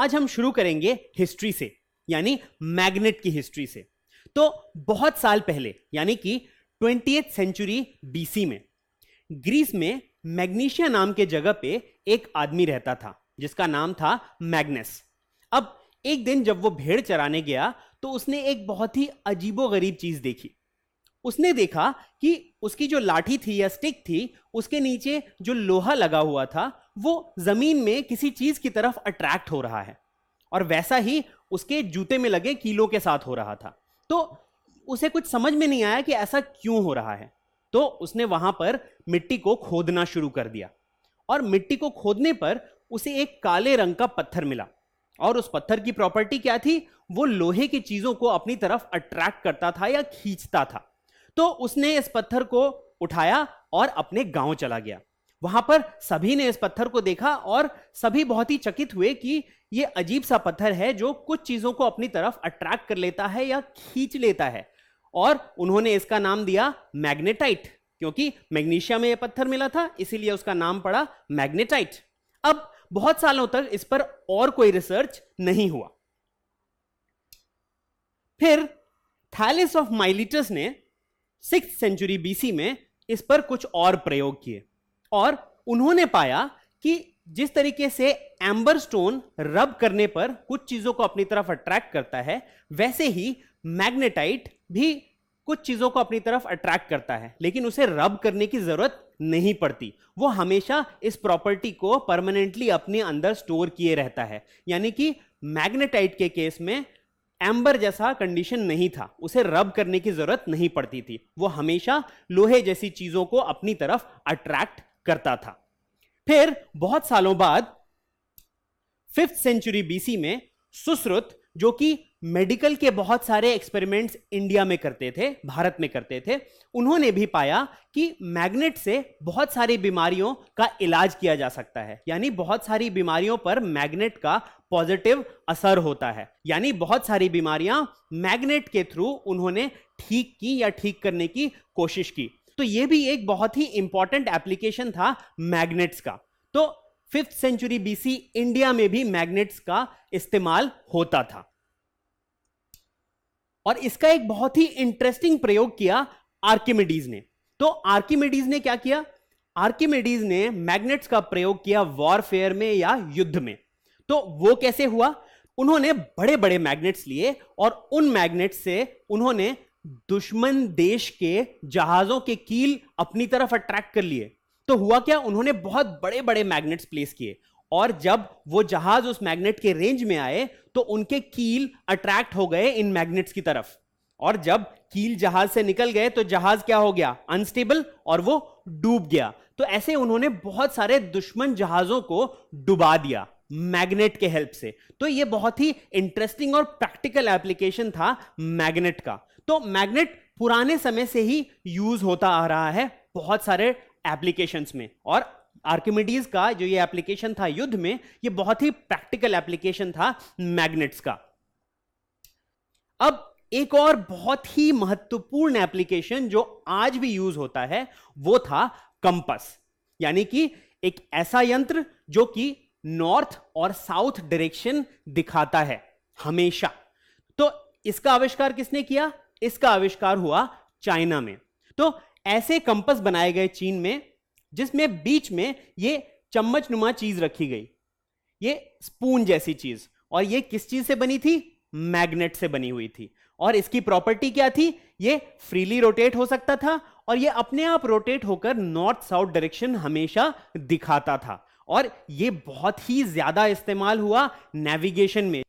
आज हम शुरू करेंगे हिस्ट्री से, यानी मैग्नेट की हिस्ट्री से। तो बहुत साल पहले यानी कि 20th सेंचुरी बीसी में ग्रीस में मैग्नीशिया नाम के जगह पे एक आदमी रहता था जिसका नाम था मैग्नस। अब एक दिन जब वो भेड़ चराने गया तो उसने एक बहुत ही अजीबोगरीब चीज देखी। उसने देखा कि उसकी जो लाठी थी या स्टिक थी उसके नीचे जो लोहा लगा हुआ था वो जमीन में किसी चीज की तरफ अट्रैक्ट हो रहा है, और वैसा ही उसके जूते में लगे कीलों के साथ हो रहा था। तो उसे कुछ समझ में नहीं आया कि ऐसा क्यों हो रहा है। तो उसने वहां पर मिट्टी को खोदना शुरू कर दिया, और मिट्टी को खोदने पर उसे एक काले रंग का पत्थर मिला, और उस पत्थर की प्रॉपर्टी क्या थी, वो लोहे की चीजों को अपनी तरफ अट्रैक्ट करता था या खींचता था। तो उसने इस पत्थर को उठाया और अपने गांव चला गया। वहां पर सभी ने इस पत्थर को देखा और सभी बहुत ही चकित हुए कि ये अजीब सा पत्थर है जो कुछ चीजों को अपनी तरफ अट्रैक्ट कर लेता है या खींच लेता है, और उन्होंने इसका नाम दिया मैग्नेटाइट, क्योंकि मैग्नीशिया में यह पत्थर मिला था इसीलिए उसका नाम पड़ा मैग्नेटाइट। अब बहुत सालों तक इस पर और कोई रिसर्च नहीं हुआ। फिर थैलिस ऑफ माइलिटस ने 6th सेंचुरी बीसी में इस पर कुछ और प्रयोग किए, और उन्होंने पाया कि जिस तरीके से एम्बर स्टोन रब करने पर कुछ चीजों को अपनी तरफ अट्रैक्ट करता है, वैसे ही मैग्नेटाइट भी कुछ चीजों को अपनी तरफ अट्रैक्ट करता है, लेकिन उसे रब करने की जरूरत नहीं पड़ती। वो हमेशा इस प्रॉपर्टी को परमानेंटली अपने अंदर स्टोर किए रहता है। यानी कि मैग्नेटाइट के केस में एम्बर जैसा कंडीशन नहीं था, उसे रब करने की जरूरत नहीं पड़ती थी, वो हमेशा लोहे जैसी चीजों को अपनी तरफ अट्रैक्ट करता था। फिर बहुत सालों बाद 5th सेंचुरी बीसी में सुश्रुत, जो कि मेडिकल के बहुत सारे एक्सपेरिमेंट्स इंडिया में करते थे, भारत में करते थे, उन्होंने भी पाया कि मैग्नेट से बहुत सारी बीमारियों का इलाज किया जा सकता है। यानी बहुत सारी बीमारियों पर मैग्नेट का पॉजिटिव असर होता है, यानी बहुत सारी बीमारियां मैग्नेट के थ्रू उन्होंने ठीक की या ठीक करने की कोशिश की। तो यह भी एक बहुत ही इंपॉर्टेंट एप्लीकेशन था मैग्नेट्स का। तो 5th सेंचुरी बीसी इंडिया में भी मैग्नेट्स का इस्तेमाल होता था, और इसका एक बहुत ही इंटरेस्टिंग प्रयोग किया आर्किमिडीज ने। तो आर्किमिडीज ने क्या किया, आर्किमिडीज ने मैग्नेट्स का प्रयोग किया वॉरफेयर में या युद्ध में। तो वो कैसे हुआ, उन्होंने बड़े बड़े मैग्नेट्स लिए और उन मैग्नेट्स से उन्होंने दुश्मन देश के जहाजों के कील अपनी तरफ अट्रैक्ट कर लिए। तो हुआ क्या, उन्होंने बहुत बड़े बड़े मैग्नेट्स प्लेस किए, और जब वो जहाज उस मैग्नेट के रेंज में आए तो उनके कील अट्रैक्ट हो गए इन मैग्नेट्स की तरफ, और जब कील जहाज से निकल गए तो जहाज क्या हो गया, अनस्टेबल, और वो डूब गया। तो ऐसे उन्होंने बहुत सारे दुश्मन जहाजों को डुबा दिया मैग्नेट के हेल्प से। तो ये बहुत ही इंटरेस्टिंग और प्रैक्टिकल एप्लीकेशन था मैग्नेट का। तो मैग्नेट पुराने समय से ही यूज होता आ रहा है बहुत सारे एप्लीकेशंस में, और आर्किमिडीज का जो ये एप्लीकेशन था युद्ध में, ये बहुत ही प्रैक्टिकल एप्लीकेशन था मैग्नेट्स का। अब एक और बहुत ही महत्वपूर्ण एप्लीकेशन जो आज भी यूज होता है वो था कंपास, यानी कि एक ऐसा यंत्र जो कि नॉर्थ और साउथ डायरेक्शन दिखाता है हमेशा। तो इसका आविष्कार किसने किया, इसका आविष्कार हुआ चाइना में। तो ऐसे कंपास बनाए गए चीन में जिसमें बीच में ये चम्मच नुमा चीज रखी गई, ये स्पून जैसी चीज, और ये किस चीज से बनी थी, मैग्नेट से बनी हुई थी। और इसकी प्रॉपर्टी क्या थी, ये फ्रीली रोटेट हो सकता था, और ये अपने आप रोटेट होकर नॉर्थ साउथ डायरेक्शन हमेशा दिखाता था। और ये बहुत ही ज्यादा इस्तेमाल हुआ नेविगेशन में।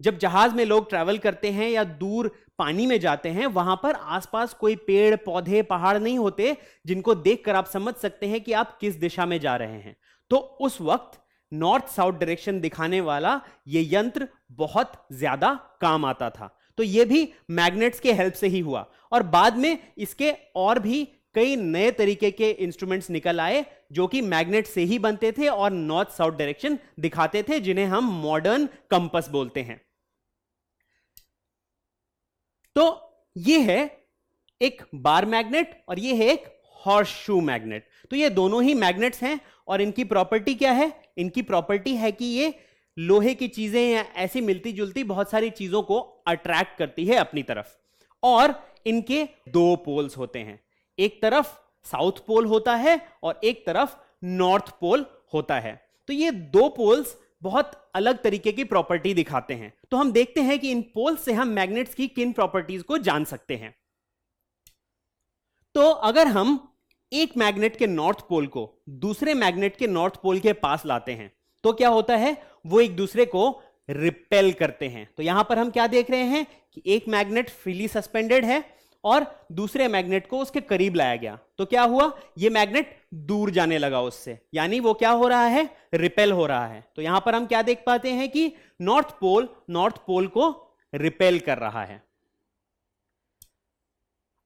जब जहाज में लोग ट्रैवल करते हैं या दूर पानी में जाते हैं, वहां पर आसपास कोई पेड़ पौधे पहाड़ नहीं होते जिनको देखकर आप समझ सकते हैं कि आप किस दिशा में जा रहे हैं। तो उस वक्त नॉर्थ साउथ डायरेक्शन दिखाने वाला ये यंत्र बहुत ज्यादा काम आता था। तो ये भी मैग्नेट्स के हेल्प से ही हुआ, और बाद में इसके और भी कई नए तरीके के इंस्ट्रूमेंट्स निकल आए जो कि मैग्नेट से ही बनते थे और नॉर्थ साउथ डायरेक्शन दिखाते थे, जिन्हें हम मॉडर्न कंपास बोलते हैं। तो ये है एक बार मैग्नेट और ये है एक हॉर्स शू मैग्नेट। तो ये दोनों ही मैग्नेट्स हैं, और इनकी प्रॉपर्टी क्या है, इनकी प्रॉपर्टी है कि ये लोहे की चीजें या ऐसी मिलती जुलती बहुत सारी चीजों को अट्रैक्ट करती है अपनी तरफ। और इनके दो पोल्स होते हैं, एक तरफ साउथ पोल होता है और एक तरफ नॉर्थ पोल होता है। तो ये दो पोल्स बहुत अलग तरीके की प्रॉपर्टी दिखाते हैं। तो हम देखते हैं कि इन पोल्स से हम मैग्नेट्स की किन प्रॉपर्टीज को जान सकते हैं। तो अगर हम एक मैग्नेट के नॉर्थ पोल को दूसरे मैग्नेट के नॉर्थ पोल के पास लाते हैं तो क्या होता है, वो एक दूसरे को रिपेल करते हैं। तो यहां पर हम क्या देख रहे हैं कि एक मैग्नेट फ्रीली सस्पेंडेड है और दूसरे मैग्नेट को उसके करीब लाया गया। तो क्या हुआ, ये मैग्नेट दूर जाने लगा उससे, यानी वो क्या हो रहा है, रिपेल हो रहा है। तो यहां पर हम क्या देख पाते हैं कि नॉर्थ पोल को रिपेल कर रहा है।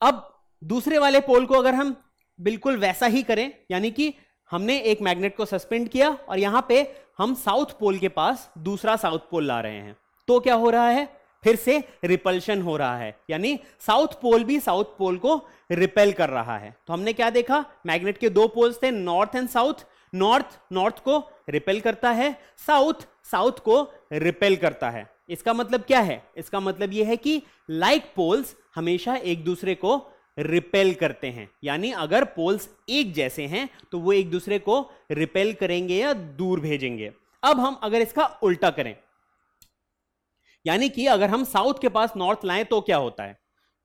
अब दूसरे वाले पोल को अगर हम बिल्कुल वैसा ही करें, यानी कि हमने एक मैग्नेट को सस्पेंड किया और यहां पे हम साउथ पोल के पास दूसरा साउथ पोल ला रहे हैं, तो क्या हो रहा है, फिर से रिपल्शन हो रहा है, यानी साउथ पोल भी साउथ पोल को रिपेल कर रहा है। तो हमने क्या देखा, मैग्नेट के दो पोल्स थे, नॉर्थ एंड साउथ। नॉर्थ को रिपेल करता है, साउथ को रिपेल करता है। इसका मतलब क्या है, इसका मतलब यह है कि लाइक पोल्स हमेशा एक दूसरे को रिपेल करते हैं, यानी अगर पोल्स एक जैसे हैं तो वो एक दूसरे को रिपेल करेंगे या दूर भेजेंगे। अब हम अगर इसका उल्टा करें, यानी कि अगर हम साउथ के पास नॉर्थ लाएं तो क्या होता है,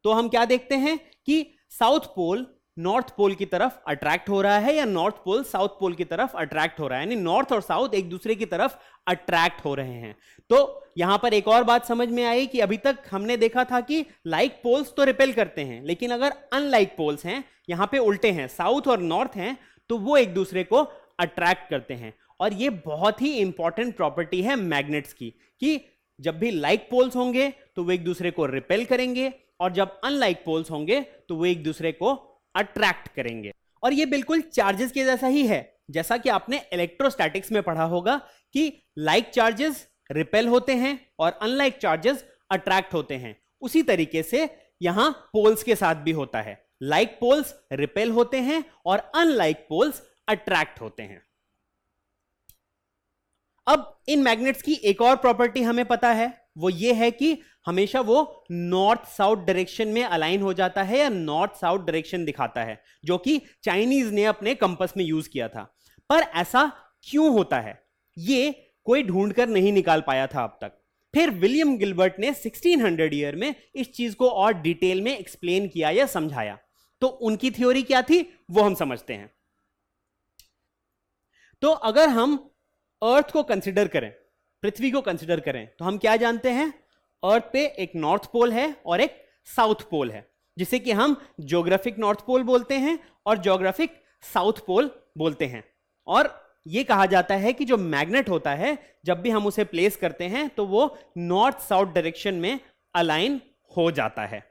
तो हम क्या देखते हैं कि साउथ पोल नॉर्थ पोल की तरफ अट्रैक्ट हो रहा है या नॉर्थ पोल साउथ पोल की तरफ अट्रैक्ट हो रहा है, यानी नॉर्थ और साउथ एक दूसरे की तरफ अट्रैक्ट हो रहे हैं। तो यहां पर एक और बात समझ में आई कि अभी तक हमने देखा था कि लाइक पोल्स तो रिपेल करते हैं, लेकिन अगर अनलाइक पोल्स हैं, यहां पे उल्टे हैं, साउथ और नॉर्थ हैं, तो वो एक दूसरे को अट्रैक्ट करते हैं। और ये बहुत ही इंपॉर्टेंट प्रॉपर्टी है मैग्नेट्स की कि जब भी लाइक पोल्स होंगे तो वो एक दूसरे को रिपेल करेंगे और जब अनलाइक पोल्स होंगे तो वो एक दूसरे को अट्रैक्ट करेंगे। और ये बिल्कुल चार्जेस के जैसा ही है, जैसा कि आपने इलेक्ट्रोस्टैटिक्स में पढ़ा होगा कि लाइक चार्जेस रिपेल होते हैं और अनलाइक चार्जेस अट्रैक्ट होते हैं। उसी तरीके से यहां पोल्स के साथ भी होता है, लाइक पोल्स रिपेल होते हैं और अनलाइक पोल्स अट्रैक्ट होते हैं। अब इन मैग्नेट्स की एक और प्रॉपर्टी हमें पता है, वो ये है कि हमेशा वो नॉर्थ साउथ डायरेक्शन में अलाइन हो जाता है या नॉर्थ साउथ डायरेक्शन दिखाता है, जो कि चाइनीज ने अपने कंपास में यूज किया था। पर ऐसा क्यों होता है, ये कोई ढूंढकर नहीं निकाल पाया था अब तक। फिर विलियम गिलबर्ट ने 1600 ईयर में इस चीज को और डिटेल में एक्सप्लेन किया या समझाया। तो उनकी थ्योरी क्या थी वो हम समझते हैं। तो अगर हम अर्थ को कंसिडर करें, पृथ्वी को कंसिडर करें, तो हम क्या जानते हैं, अर्थ पे एक नॉर्थ पोल है और एक साउथ पोल है, जिसे कि हम ज्योग्राफिक नॉर्थ पोल बोलते हैं और ज्योग्राफिक साउथ पोल बोलते हैं। और यह कहा जाता है कि जो मैग्नेट होता है, जब भी हम उसे प्लेस करते हैं तो वो नॉर्थ साउथ डायरेक्शन में अलाइन हो जाता है।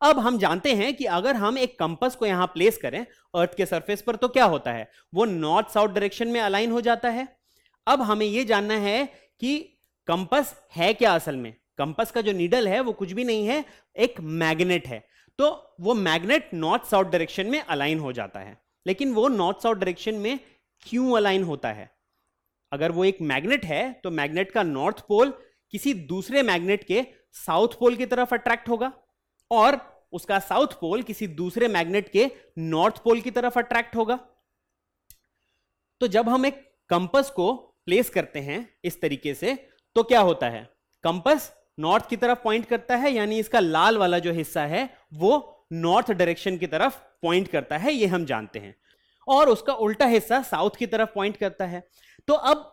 अब हम जानते हैं कि अगर हम एक कंपास को यहां प्लेस करें अर्थ के सरफेस पर तो क्या होता है, वो नॉर्थ साउथ डायरेक्शन में अलाइन हो जाता है। अब हमें यह जानना है कि कंपास है क्या असल में। कंपास का जो नीडल है वो कुछ भी नहीं है, एक मैग्नेट है। तो वो मैग्नेट नॉर्थ साउथ डायरेक्शन में अलाइन हो जाता है, लेकिन वो नॉर्थ साउथ डायरेक्शन में क्यों अलाइन होता है? अगर वो एक मैग्नेट है तो मैग्नेट का नॉर्थ पोल किसी दूसरे मैग्नेट के साउथ पोल की तरफ अट्रैक्ट होगा और उसका साउथ पोल किसी दूसरे मैग्नेट के नॉर्थ पोल की तरफ अट्रैक्ट होगा। तो जब हम एक कंपास को प्लेस करते हैं इस तरीके से तो क्या होता है, कंपास नॉर्थ की तरफ पॉइंट करता है, यानी इसका लाल वाला जो हिस्सा है वो नॉर्थ डायरेक्शन की तरफ पॉइंट करता है, ये हम जानते हैं, और उसका उल्टा हिस्सा साउथ की तरफ पॉइंट करता है। तो अब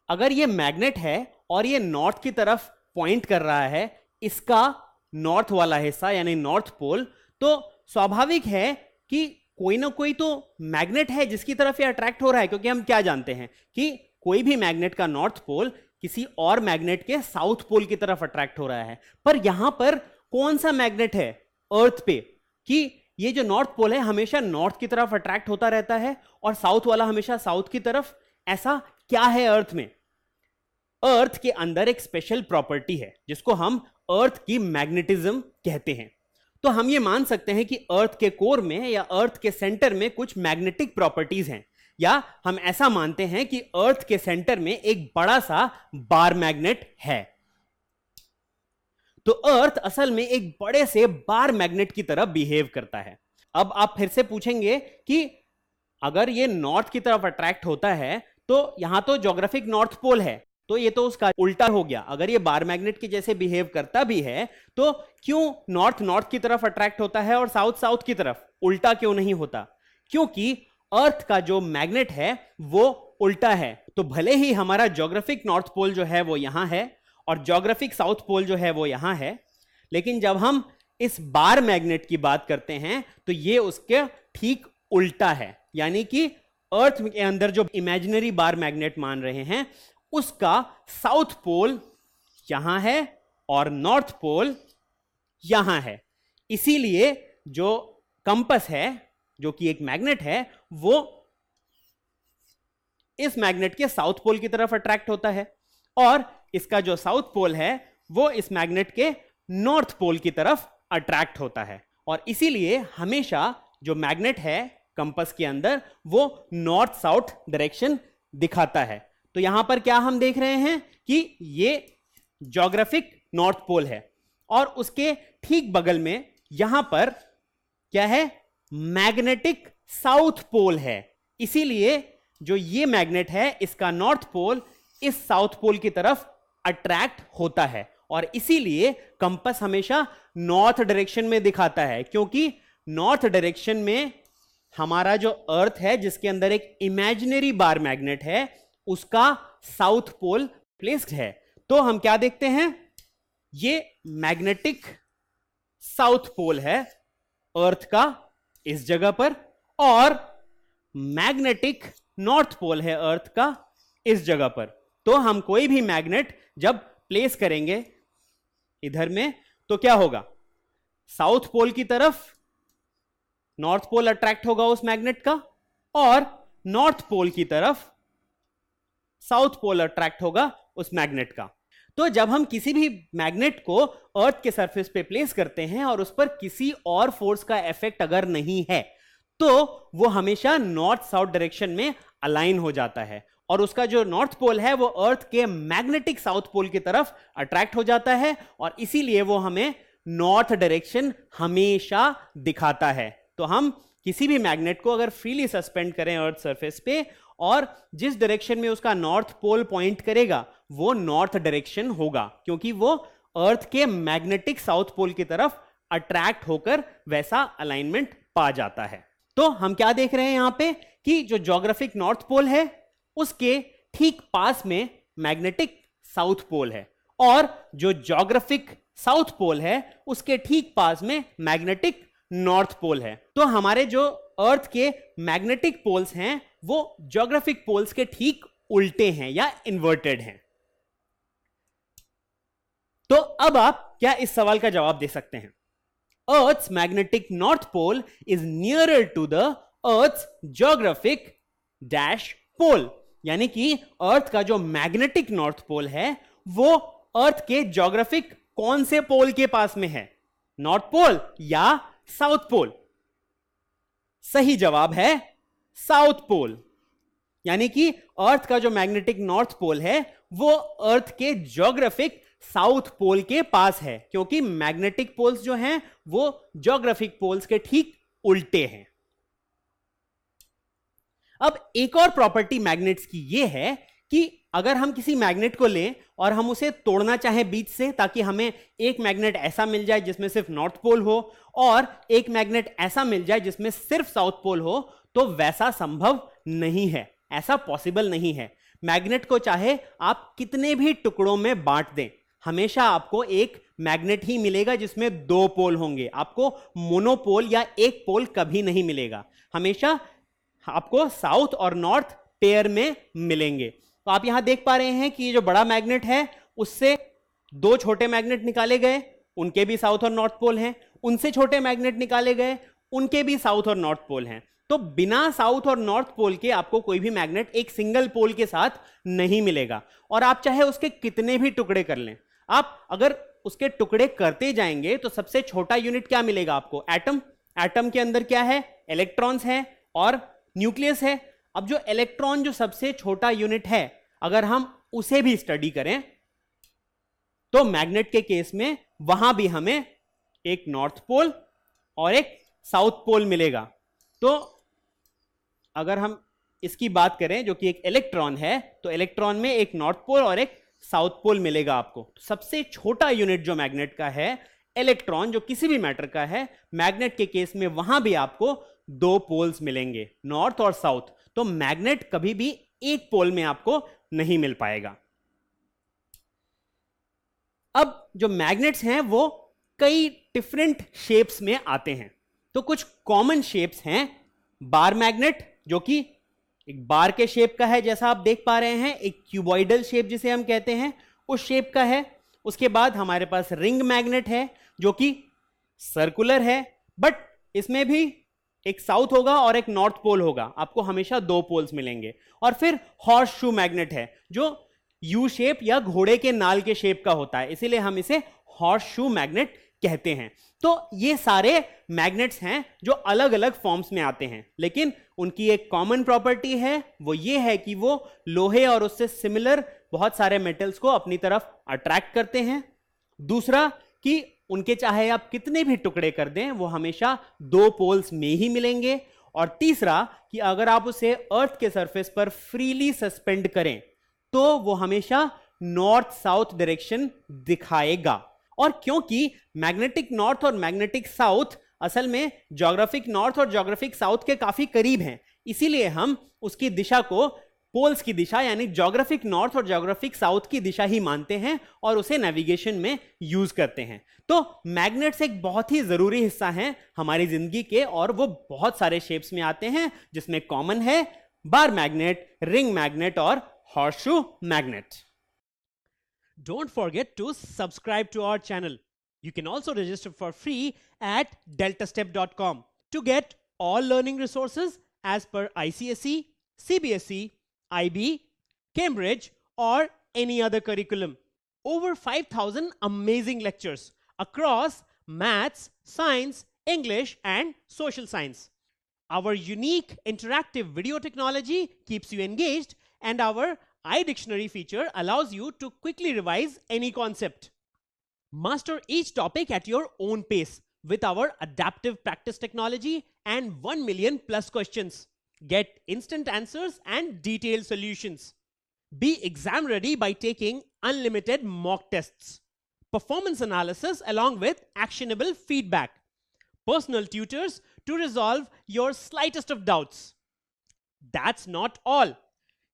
अगर ये मैग्नेट है और ये नॉर्थ की तरफ पॉइंट कर रहा है, इसका नॉर्थ वाला हिस्सा यानी नॉर्थ पोल, तो स्वाभाविक है कि कोई ना कोई तो मैग्नेट है जिसकी तरफ ये अट्रैक्ट हो रहा है, क्योंकि हम क्या जानते हैं कि कोई भी मैग्नेट का नॉर्थ पोल किसी और मैग्नेट के साउथ पोल की तरफ अट्रैक्ट हो रहा है। पर यहां पर कौन सा मैग्नेट है अर्थ पे कि ये जो नॉर्थ पोल है हमेशा नॉर्थ की तरफ अट्रैक्ट होता रहता है और साउथ वाला हमेशा साउथ की तरफ? ऐसा क्या है अर्थ में? अर्थ के अंदर एक स्पेशल प्रॉपर्टी है जिसको हम अर्थ की मैग्नेटिज्म कहते हैं। तो हम ये मान सकते हैं कि अर्थ के कोर में या अर्थ के सेंटर में कुछ मैग्नेटिक प्रॉपर्टीज हैं या हम ऐसा मानते हैं कि अर्थ के सेंटर में एक बड़ा सा बार मैग्नेट है। तो अर्थ असल में एक बड़े से बार मैग्नेट की तरह बिहेव करता है। अब आप फिर से पूछेंगे कि अगर ये नॉर्थ की तरफ अट्रैक्ट होता है तो यहां तो ज्योग्राफिक नॉर्थ पोल है, तो ये तो उसका उल्टा हो गया। अगर ये बार मैग्नेट के जैसे बिहेव करता भी है तो क्यों नॉर्थ नॉर्थ की तरफ अट्रैक्ट होता है और साउथ साउथ की तरफ? उल्टा क्यों नहीं होता? क्योंकि अर्थ का जो मैग्नेट है वो उल्टा है। तो भले ही हमारा ज्योग्राफिक नॉर्थ पोल जो है वो यहां है और ज्योग्राफिक साउथ पोल जो है वो यहां है, लेकिन जब हम इस बार मैग्नेट की बात करते हैं तो ये उसके ठीक उल्टा है। यानी कि अर्थ के अंदर जो इमेजिनरी बार मैग्नेट मान रहे हैं उसका साउथ पोल यहां है और नॉर्थ पोल यहां है। इसीलिए जो कंपास है, जो कि एक मैग्नेट है, वो इस मैग्नेट के साउथ पोल की तरफ अट्रैक्ट होता है और इसका जो साउथ पोल है वो इस मैग्नेट के नॉर्थ पोल की तरफ अट्रैक्ट होता है। और इसीलिए हमेशा जो मैग्नेट है कंपास के अंदर वो नॉर्थ साउथ डायरेक्शन दिखाता है। तो यहां पर क्या हम देख रहे हैं कि ये ज्योग्राफिक नॉर्थ पोल है और उसके ठीक बगल में यहां पर क्या है? मैग्नेटिक साउथ पोल है। इसीलिए जो ये मैग्नेट है इसका नॉर्थ पोल इस साउथ पोल की तरफ अट्रैक्ट होता है और इसीलिए कंपास हमेशा नॉर्थ डायरेक्शन में दिखाता है, क्योंकि नॉर्थ डायरेक्शन में हमारा जो अर्थ है जिसके अंदर एक इमेजिनरी बार मैग्नेट है उसका साउथ पोल प्लेस्ड है। तो हम क्या देखते हैं? ये मैग्नेटिक साउथ पोल है अर्थ का इस जगह पर और मैग्नेटिक नॉर्थ पोल है अर्थ का इस जगह पर। तो हम कोई भी मैग्नेट जब प्लेस करेंगे इधर में तो क्या होगा? साउथ पोल की तरफ नॉर्थ पोल अट्रैक्ट होगा उस मैग्नेट का और नॉर्थ पोल की तरफ साउथ पोल अट्रैक्ट होगा उस मैग्नेट का। तो जब हम किसी भी मैग्नेट को अर्थ के सरफेस पे प्लेस करते हैं और उस पर किसी और फोर्स का इफेक्ट अगर नहीं है तो वो हमेशा नॉर्थ साउथ डायरेक्शन में अलाइन हो जाता है और उसका जो नॉर्थ पोल है वो अर्थ के मैग्नेटिक साउथ पोल की तरफ अट्रैक्ट हो जाता है और इसीलिए वो हमें नॉर्थ डायरेक्शन हमेशा दिखाता है। तो हम किसी भी मैग्नेट को अगर फ्रीली सस्पेंड करें अर्थ सरफेस पे और जिस डायरेक्शन में उसका नॉर्थ पोल पॉइंट करेगा वो नॉर्थ डायरेक्शन होगा, क्योंकि वो अर्थ के मैग्नेटिक साउथ पोल की तरफ अट्रैक्ट होकर वैसा अलाइनमेंट पा जाता है। तो हम क्या देख रहे हैं यहां पे कि जो ज्योग्राफिक नॉर्थ पोल है उसके ठीक पास में मैग्नेटिक साउथ पोल है और जो ज्योग्राफिक साउथ पोल है उसके ठीक पास में मैग्नेटिक नॉर्थ पोल है। तो हमारे जो अर्थ के मैग्नेटिक पोल्स हैं वो ज्योग्राफिक पोल्स के ठीक उल्टे हैं या इन्वर्टेड हैं। तो अब आप क्या इस सवाल का जवाब दे सकते हैं? Earth's magnetic north pole is nearer to the Earth's geographic dash pole, यानी कि अर्थ का जो मैग्नेटिक नॉर्थ पोल है वो अर्थ के ज्योग्राफिक कौन से पोल के पास में है? नॉर्थ पोल या साउथ पोल? सही जवाब है साउथ पोल। यानी कि अर्थ का जो मैग्नेटिक नॉर्थ पोल है वो अर्थ के ज्योग्राफिक साउथ पोल के पास है, क्योंकि मैग्नेटिक पोल्स जो हैं वो ज्योग्राफिक पोल्स के ठीक उल्टे हैं। अब एक और प्रॉपर्टी मैग्नेट्स की ये है कि अगर हम किसी मैग्नेट को लें और हम उसे तोड़ना चाहें बीच से, ताकि हमें एक मैग्नेट ऐसा मिल जाए जिसमें सिर्फ नॉर्थ पोल हो और एक मैग्नेट ऐसा मिल जाए जिसमें सिर्फ साउथ पोल हो, तो वैसा संभव नहीं है, ऐसा पॉसिबल नहीं है। मैग्नेट को चाहे आप कितने भी टुकड़ों में बांट दें, हमेशा आपको एक मैग्नेट ही मिलेगा जिसमें दो पोल होंगे। आपको मोनोपोल या एक पोल कभी नहीं मिलेगा, हमेशा आपको साउथ और नॉर्थ पेयर में मिलेंगे। तो आप यहां देख पा रहे हैं कि ये जो बड़ा मैग्नेट है उससे दो छोटे मैग्नेट निकाले गए, उनके भी साउथ और नॉर्थ पोल हैं। उनसे छोटे मैग्नेट निकाले गए, उनके भी साउथ और नॉर्थ पोल हैं। तो बिना साउथ और नॉर्थ पोल के आपको कोई भी मैग्नेट एक सिंगल पोल के साथ नहीं मिलेगा। और आप चाहे उसके कितने भी टुकड़े कर लें, आप अगर उसके टुकड़े करते जाएंगे तो सबसे छोटा यूनिट क्या मिलेगा आपको? एटम। एटम के अंदर क्या है? इलेक्ट्रॉन्स हैं और न्यूक्लियस है। अब जो इलेक्ट्रॉन जो सबसे छोटा यूनिट है, अगर हम उसे भी स्टडी करें तो मैग्नेट के केस में वहां भी हमें एक नॉर्थ पोल और एक साउथ पोल मिलेगा। तो अगर हम इसकी बात करें जो कि एक इलेक्ट्रॉन है, तो इलेक्ट्रॉन में एक नॉर्थ पोल और एक साउथ पोल मिलेगा आपको। तो सबसे छोटा यूनिट जो मैग्नेट का है इलेक्ट्रॉन, जो किसी भी मैटर का है, मैग्नेट के केस में वहां भी आपको दो पोल्स मिलेंगे, नॉर्थ और साउथ। तो मैग्नेट कभी भी एक पोल में आपको नहीं मिल पाएगा। अब जो मैग्नेट्स हैं वो कई डिफरेंट शेप्स में आते हैं। तो कुछ कॉमन शेप्स हैं, बार मैग्नेट जो कि एक बार के शेप का है जैसा आप देख पा रहे हैं, एक क्यूबॉइडल शेप जिसे हम कहते हैं उस शेप का है। उसके बाद हमारे पास रिंग मैग्नेट है जो कि सर्कुलर है, बट इसमें भी एक साउथ होगा और एक नॉर्थ पोल होगा, आपको हमेशा दो पोल्स मिलेंगे। और फिर हॉर्स शू मैग्नेट है जो यू शेप या घोड़े के नाल के शेप का होता है, इसीलिए हम इसे हॉर्स शू मैग्नेट कहते हैं। तो ये सारे मैग्नेट्स हैं जो अलग अलग फॉर्म्स में आते हैं, लेकिन उनकी एक कॉमन प्रॉपर्टी है, वो ये है कि वो लोहे और उससे सिमिलर बहुत सारे मेटल्स को अपनी तरफ अट्रैक्ट करते हैं। दूसरा कि उनके चाहे आप कितने भी टुकड़े कर दें वो हमेशा दो पोल्स में ही मिलेंगे। और तीसरा कि अगर आप उसे अर्थ के सरफेस पर फ्रीली सस्पेंड करें तो वो हमेशा नॉर्थ साउथ डायरेक्शन दिखाएगा। और क्योंकि मैग्नेटिक नॉर्थ और मैग्नेटिक साउथ असल में ज्योग्राफिक नॉर्थ और ज्योग्राफिक साउथ के काफी करीब हैं, इसीलिए हम उसकी दिशा को पोल्स की दिशा यानी ज्योग्राफिक नॉर्थ और ज्योग्राफिक साउथ की दिशा ही मानते हैं और उसे नेविगेशन में यूज करते हैं। तो मैग्नेट्स एक बहुत ही जरूरी हिस्सा है हमारी जिंदगी के, और वो बहुत सारे शेप्स में आते हैं जिसमें कॉमन है बार मैग्नेट, रिंग मैग्नेट और horseshoe magnet. Don't forget to subscribe to our channel. You can also register for free at deltastep.com to get all learning resources as per ICSE, CBSE, IB, Cambridge or any other curriculum. Over 5,000 amazing lectures across maths, science, English and social science. Our unique interactive video technology keeps you engaged, and our iDictionary feature allows you to quickly revise any concept. Master each topic at your own pace with our adaptive practice technology and 1 million plus questions. Get instant answers and detailed solutions. Be exam ready by taking unlimited mock tests, performance analysis along with actionable feedback, personal tutors to resolve your slightest of doubts. That's not all.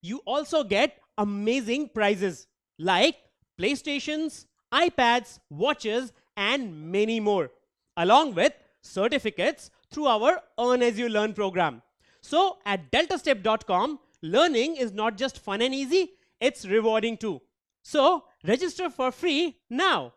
You also get amazing prizes like PlayStations, iPads, watches, and many more, along with certificates through our Earn As You Learn program. So at deltastep.com, learning is not just fun and easy, it's rewarding too. So register for free now.